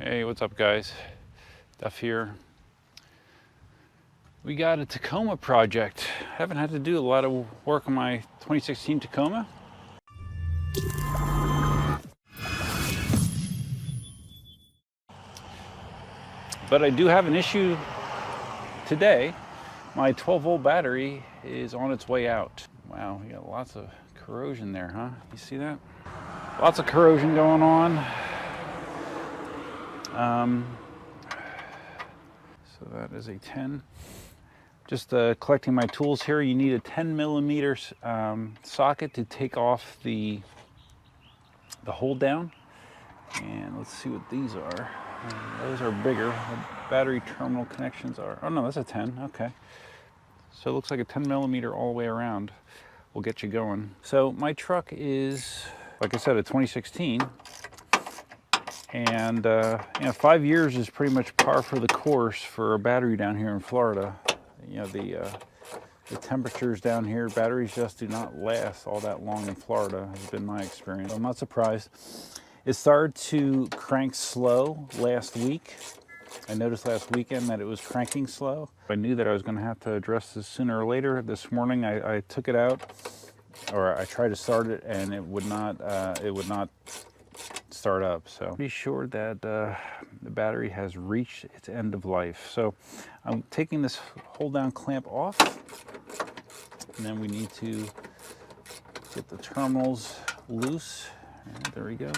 Hey, what's up guys? Duff here. We got a Tacoma project. Haven't had to do a lot of work on my 2016 Tacoma. But I do have an issue today. My 12-volt battery is on its way out. Wow, we got lots of corrosion there, huh? You see that? Lots of corrosion going on. So that is a 10. Just collecting my tools here. You need a 10mm socket to take off the hold down. And let's see what these are. Those are bigger. The battery terminal connections are, oh no, that's a 10, okay. So it looks like a 10mm all the way around will get you going. So my truck is, like I said, a 2016. And you know, 5 years is pretty much par for the course for a battery down here in Florida. You know, the temperatures down here, batteries just do not last all that long in Florida, has been my experience. I'm not surprised. It started to crank slow last week. I noticed last weekend that it was cranking slow. I knew that I was going to have to address this sooner or later. This morning I took it out, or I tried to start it, and it would not start up. So be sure that the battery has reached its end of life. So I'm taking this hold down clamp off, and then we need to get the terminals loose. And there we go.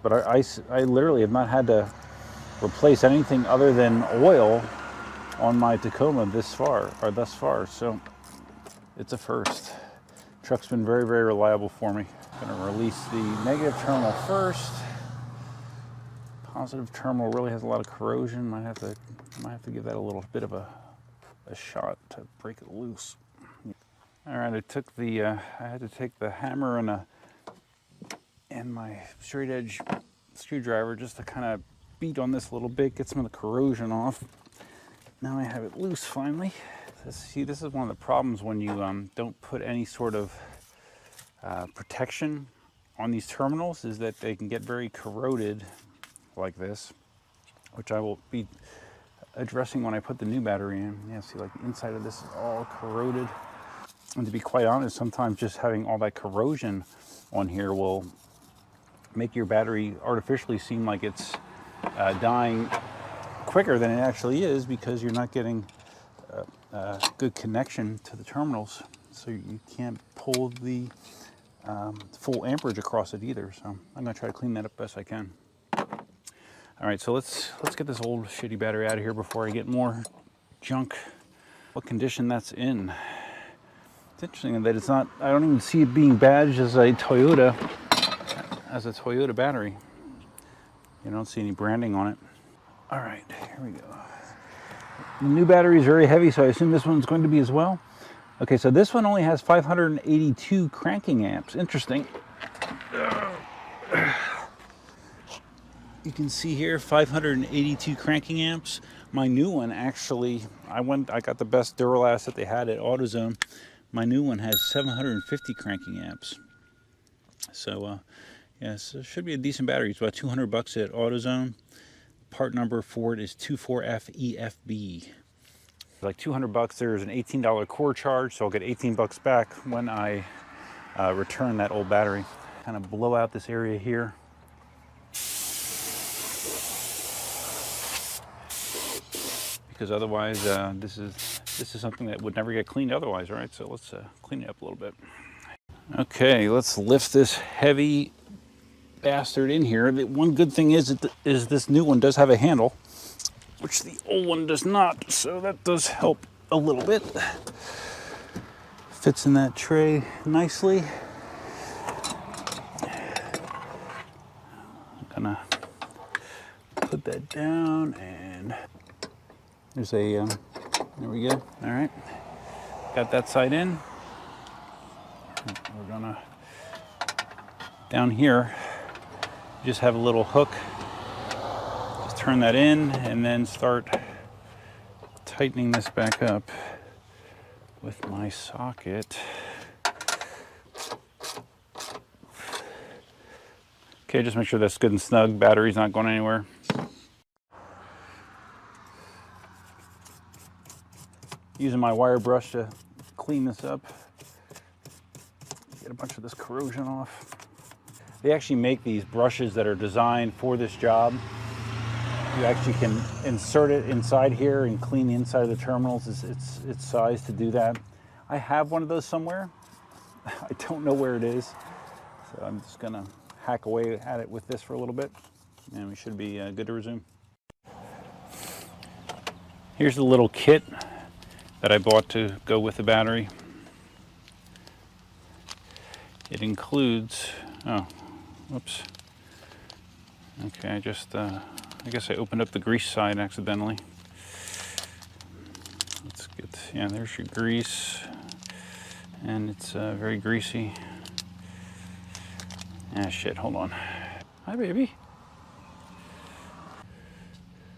But I literally have not had to replace anything other than oil on my Tacoma thus far. So it's a first. Truck's been very, very reliable for me. Gonna release the negative terminal first. Positive terminal really has a lot of corrosion. Might have to give that a little bit of a shot to break it loose. All right, I had to take the hammer and my straight edge screwdriver just to kind of beat on this a little bit, get some of the corrosion off. Now I have it loose finally. See, this is one of the problems when you don't put any sort of protection on these terminals, is that they can get very corroded like this, which I will be addressing when I put the new battery in. Yeah, see, like the inside of this is all corroded. And to be quite honest, sometimes just having all that corrosion on here will make your battery artificially seem like it's dying quicker than it actually is, because you're not getting good connection to the terminals, so you can't pull the full amperage across it either. So I'm gonna try to clean that up best I can. All right, so let's get this old shitty battery out of here before I get more junk. What condition that's in. It's interesting that it's not, I don't even see it being badged as a Toyota battery. You don't see any branding on it. All right, here we go. The new battery is very heavy, so I assume this one's going to be as well. Okay, so this one only has 582 cranking amps. Interesting. You can see here 582 cranking amps. My new one actually, I got the best Duralast that they had at AutoZone. My new one has 750 cranking amps. So yes, it should be a decent battery. It's about 200 bucks at AutoZone. Part number for it is 24FEFB. Like 200 bucks. There's an $18 core charge, so I'll get 18 bucks back when I return that old battery. Kind of blow out this area here. Because otherwise, this is something that would never get cleaned otherwise, right? So let's clean it up a little bit. Okay, let's lift this heavy bastard in here. The one good thing is this new one does have a handle, which the old one does not, so that does help a little bit. Fits in that tray nicely. I'm gonna put that down, and there's a, there we go. All right, got that side in. We're gonna, down here, just have a little hook. Just turn that in and then start tightening this back up with my socket. Okay, just make sure that's good and snug. Battery's not going anywhere. Using my wire brush to clean this up. Get a bunch of this corrosion off. They actually make these brushes that are designed for this job. You actually can insert it inside here and clean the inside of the terminals. It's sized to do that. I have one of those somewhere. I don't know where it is. So I'm just gonna hack away at it with this for a little bit and we should be good to resume. Here's the little kit that I bought to go with the battery. It includes, oh, whoops. Okay, I guess I opened up the grease side accidentally. Let's get, yeah, there's your grease. And it's very greasy. Ah, shit, hold on. Hi, baby.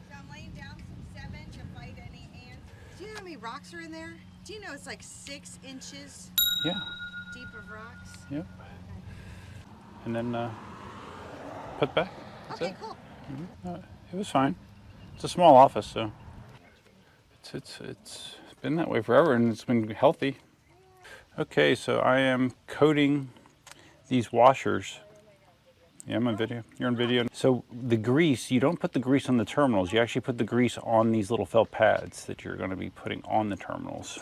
So I'm laying down some 7 to fight any ants. Do you know how many rocks are in there? Do you know it's like 6 inches Yeah. deep of rocks? Yep. Okay. And then put back. That's Okay, it. cool. It was fine. It's a small office, so it's been that way forever, and it's been healthy. Okay, so I am coating these washers. Yeah, I'm on video. You're on video. So the grease, you don't put the grease on the terminals. You actually put the grease on these little felt pads that you're going to be putting on the terminals.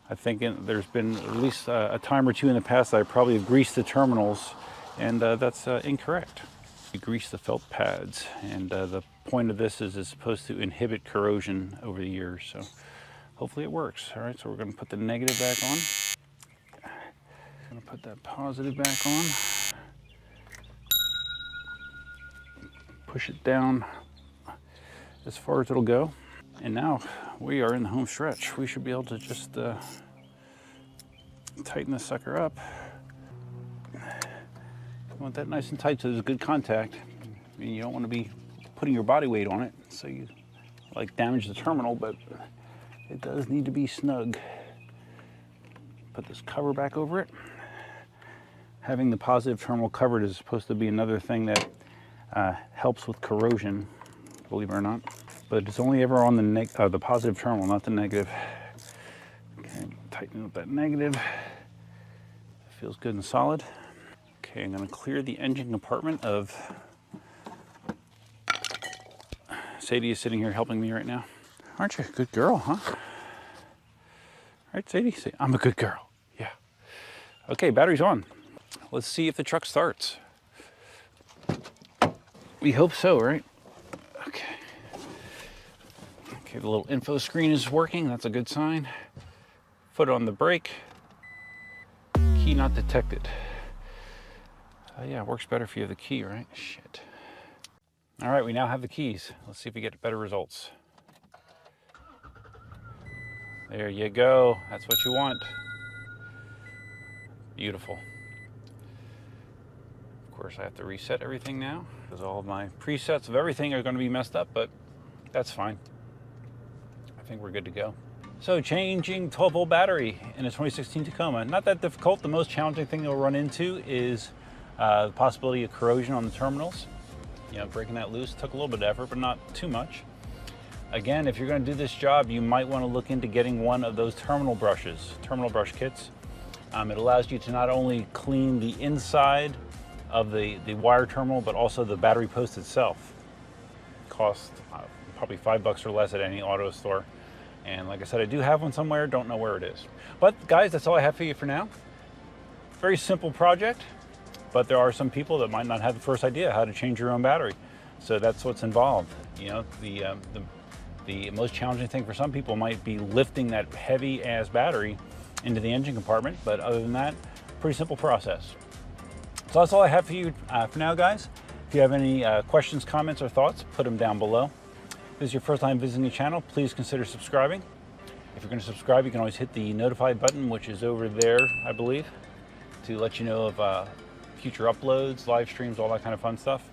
I think there's been at least a time or two in the past that I probably have greased the terminals, and that's incorrect. You grease the felt pads, and the point of this is it's supposed to inhibit corrosion over the years. So hopefully it works. All right, so we're going to put the negative back on. Going to put that positive back on. Push it down as far as it'll go. And now we are in the home stretch. We should be able to just tighten this sucker up. You want that nice and tight so there's good contact. I mean, you don't want to be putting your body weight on it so you like damage the terminal, but it does need to be snug. Put this cover back over it. Having the positive terminal covered is supposed to be another thing that helps with corrosion, believe it or not. But it's only ever on the positive terminal, not the negative. Okay, tighten up that negative. Feels good and solid. Okay, I'm going to clear the engine compartment of. Sadie is sitting here helping me right now. Aren't you a good girl, huh? Right, Sadie? Say, I'm a good girl. Yeah. Okay, battery's on. Let's see if the truck starts. We hope so, right? Okay. Okay, the little info screen is working. That's a good sign. Foot on the brake. Key not detected. Yeah, it works better if you have the key, right? Shit. All right, we now have the keys. Let's see if we get better results. There you go. That's what you want. Beautiful. Of course, I have to reset everything now because all of my presets of everything are going to be messed up, but that's fine. I think we're good to go. So changing 12-volt battery in a 2016 Tacoma. Not that difficult. The most challenging thing you'll run into is the possibility of corrosion on the terminals. You know, breaking that loose took a little bit of effort, but not too much. Again, if you're going to do this job, you might want to look into getting one of those terminal brushes, terminal brush kits. It allows you to not only clean the inside of the wire terminal, but also the battery post itself. Costs probably $5 or less at any auto store. And like I said, I do have one somewhere, don't know where it is. But guys, that's all I have for you for now. Very simple project, but there are some people that might not have the first idea how to change your own battery. So that's what's involved. You know, the most challenging thing for some people might be lifting that heavy ass battery into the engine compartment, but other than that, pretty simple process. So that's all I have for you for now, guys. If you have any questions, comments, or thoughts, put them down below. If this is your first time visiting the channel, please consider subscribing. If you're going to subscribe, you can always hit the notify button, which is over there, I believe, to let you know of future uploads, live streams, all that kind of fun stuff.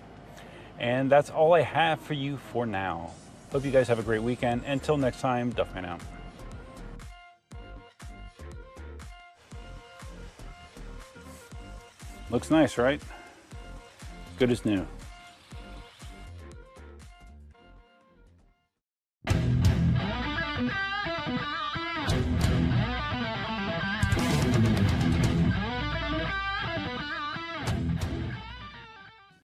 And that's all I have for you for now. Hope you guys have a great weekend. Until next time, Duffman out. Looks nice, right? Good as new.